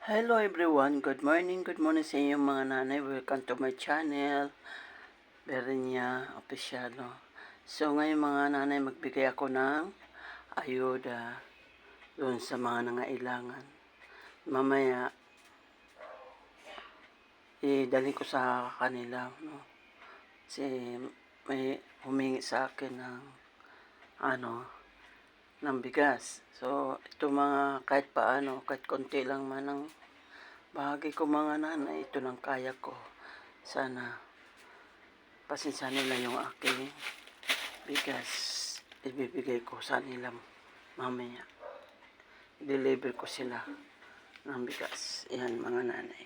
Hello everyone, good morning sa inyong mga nanay. Welcome to my channel, Berenia Official. No? So ngayon mga nanay, magbigay ako ng ayuda doon sa mga nangailangan. Mamaya, idali ko sa kanila. No? Kasi may humingi sa akin ng bigas. So, ito mga kahit paano, kahit konti lang man ang bahagi ko mga nanay, ito lang kaya ko. Sana pasensya nila yung aking bigas. Ibibigay ko sa nila mamaya. Deliver ko sila ng bigas. Yan mga nanay.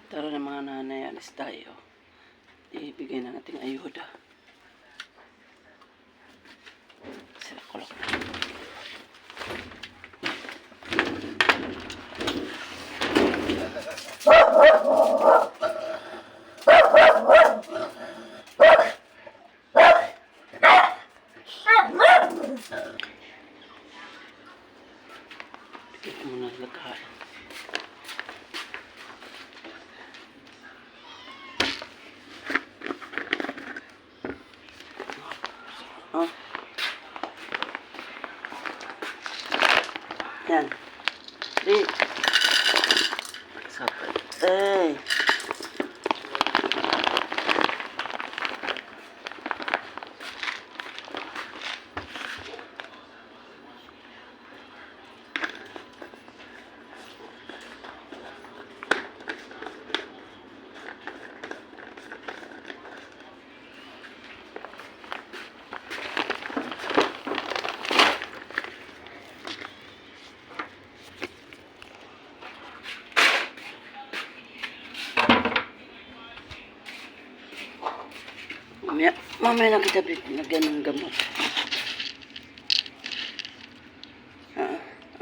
Tara na mga nanay, alis tayo. Ibigay na nating ayuda. Sila kulok na. Bigyan mo na lagahan. Oh. Yan. Di. Sapat. Mamaya lang kita lagyan ng gamot.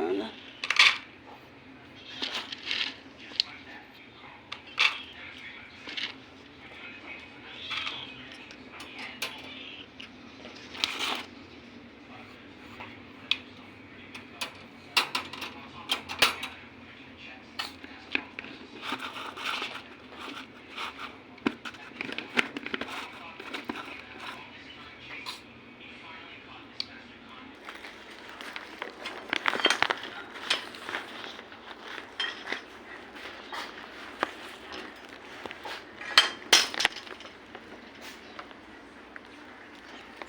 Ano?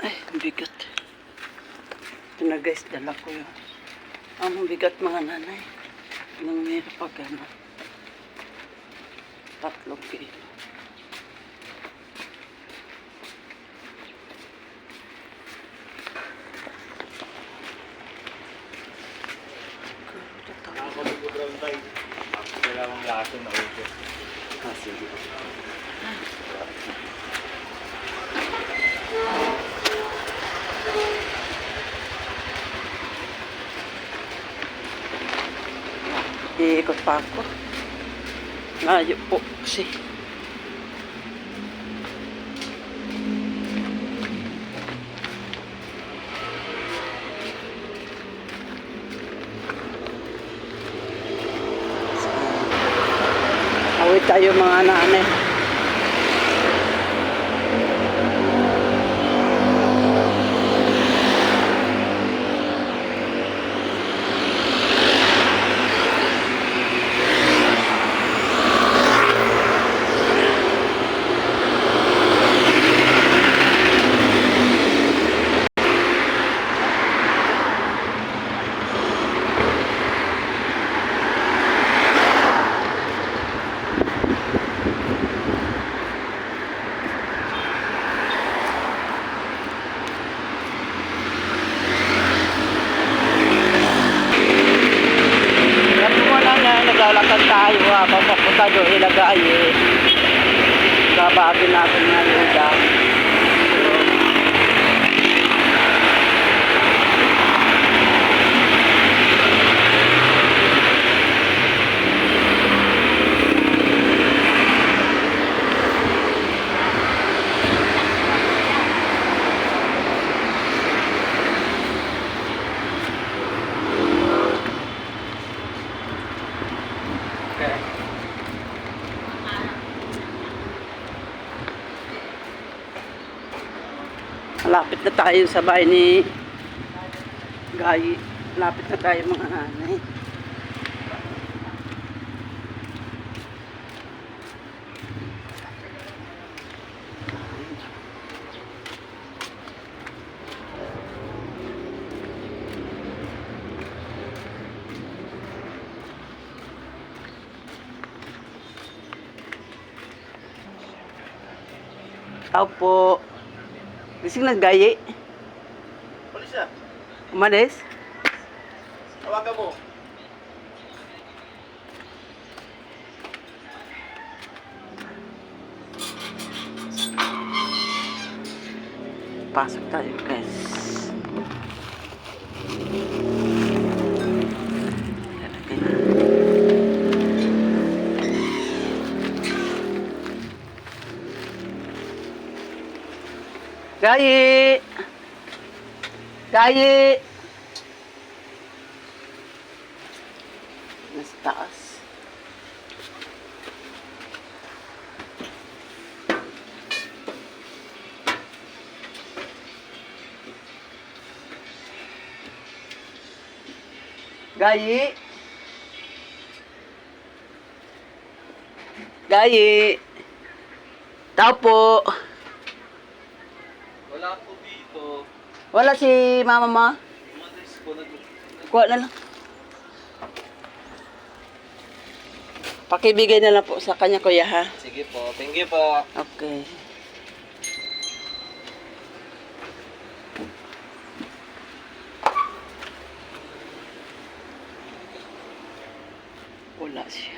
Ay, bigat. Ito na guys, dala ko yun. Ang bigat mga nanay. Nang meron pa gano'n. 3 kilo. Ako nag-brown tayo. Kailangan laso na ulo. Sige. Iikot pa ako. Ngayon po kasi. Awit tayo mga nanay. Naglalakad tayo habang papunta doon ilagay babagin natin ng ayuda. Malapit na tayo sa bahay ni Gayi. Malapit na tayo mga nanay. Tao po. Gising na Gayi. Polis na. Umalis. Tawagan mo. Pasok tayo guys. Lalagay na. Gayi! Gayi! Nasa taas. Gayi! Gayi! Tao po! Wala po dito. Wala si mama mo? Umalis po. Kuha na lang. Pakibigay na lang po sa kanya, kuya, ha? Sige po. Thank you po. Okay. Wala siya.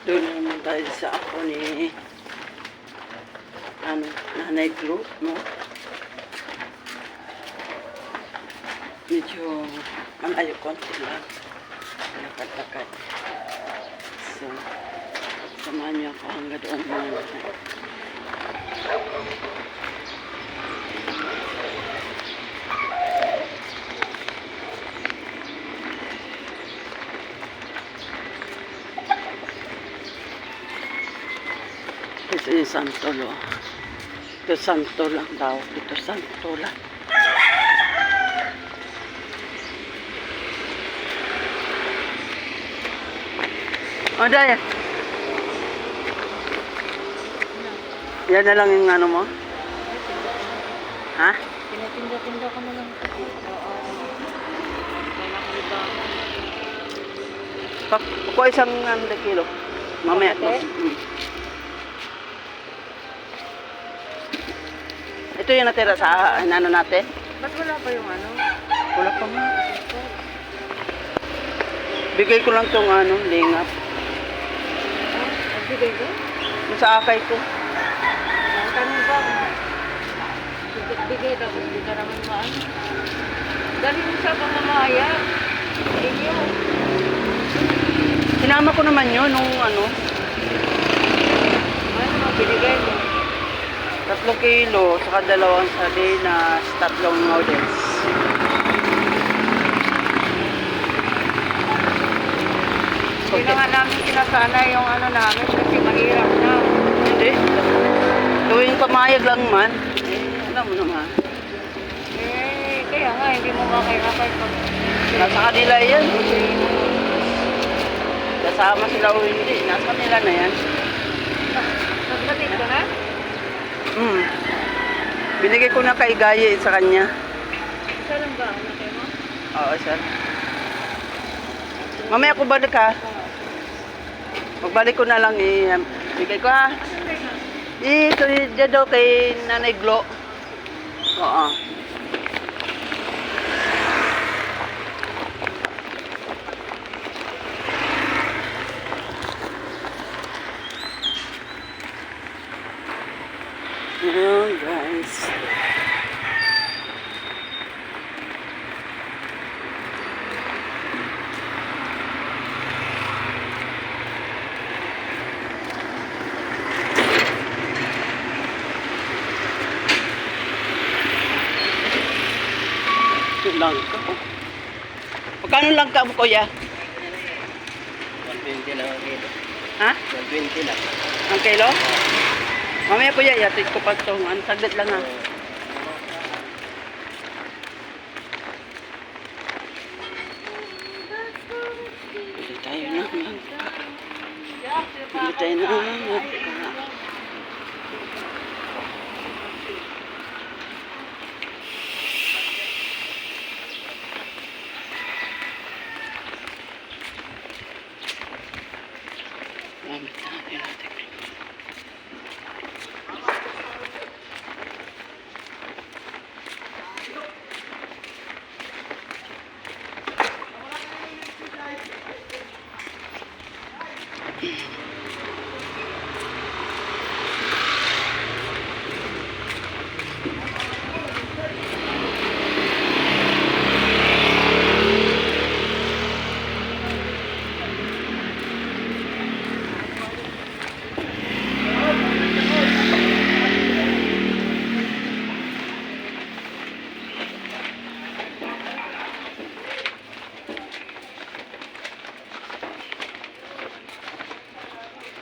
Doon na naman tayo sa ako ni Nanay Glo, no? Medyo malayo konti lang. Lakad-lakad. So, samahan niyo ako hanggang doon mga nanay. Ito yung Santolo. Ito Santo lang daw. Ito Santo lang. O, Daya. Yan na lang yung ano mo? Ha? Tinatinda-tinda ko na lang kasi. Oo. Wala ko iba. Kuha isang kilo. Mamaya. Okay. Ito yung natira sa ano natin. Ba't wala pa yung ano? Wala pa nga. Bigay ko lang tong lingap. Nagbigay ko? Yung sa akay ko. Ang tanong ba? Bigay tapos di ka naman maano. Dali mo sa pamamaya. Inyo. Sinama ko naman yun nung Ano mga binigay mo? 3 kilo, saka 2 sardinas, 3 noodles. Hindi na nga namin sinasana yung ano namin kasi mahirap na. Hindi. Tuwing pamayag lang man. Alam mo naman. Kaya nga hindi mo makakay pag... Nasa kanila yan. Kasama sila o hindi. Nasa kanila na yan. Nagbatid ka na? Binigay ko na kay Gaye sa kanya. Isa lang ba ang nakay mo? Oo, sir. Mamaya ko balik ha. Magbalik ko na lang bigay ko ha. Ito dyan daw kay Nanay Glo. Oo. Ayan guys. lang ka. Magkano lang ka mo, kuya? 120 lang ang kilo. Ha? 120 lang. Ang kilo? Mamaya kuya, yatid ko pa itong ano, saglit lang ha. Pili tayo ng langka. Pili tayo ng langka. Gamit natin.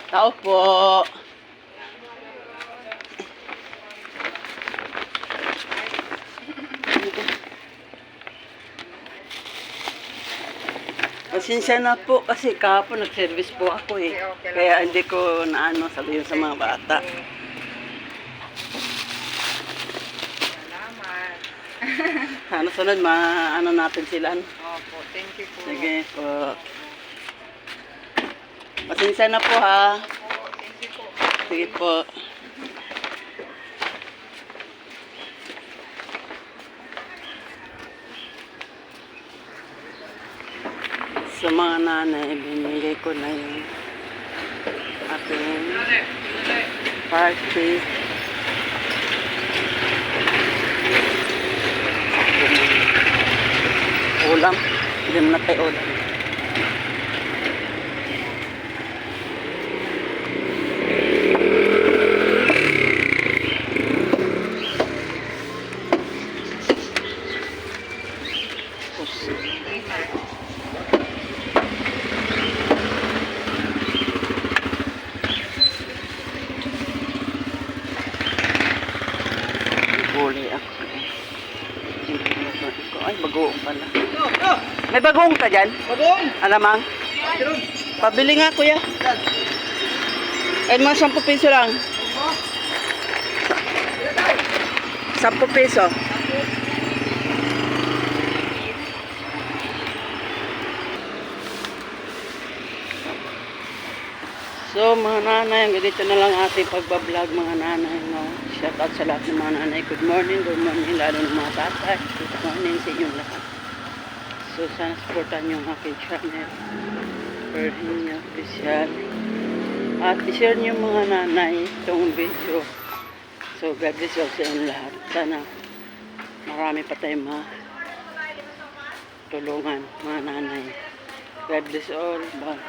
Tao po. Pasensya na po kasi kahapon nag-service po ako eh. Kaya hindi ko naano sabihin sa mga bata. Salamat. Sana sunod maano natin sila. Opo, thank you po. Sige po. Pasensya na po ha. Opo, thank you po. Sige po. Sa mga nanay, binigay ko na yung aking party. Ulam. Hindi mo na tayo ulam. Huli ako. Ay, bagoong pala. May bagoong ka dyan? Bagong! Alamang? Pabili nga, kuya. Ay, mga 10 piso lang. 10 piso. So, mga nanay, hanggang dito na lang ating pagbablog, mga nanay. No? Shout out sa lahat ng mga nanay. Good morning, lalo ng mga tatay. Good morning sa inyong lahat. So, sana supportan yung aking channel. Perhinya Official. At i-share niyo mga nanay itong video. So, God bless you sa inyong lahat. Sana marami pa tayong tulungan, mga nanay. God bless all. Bye.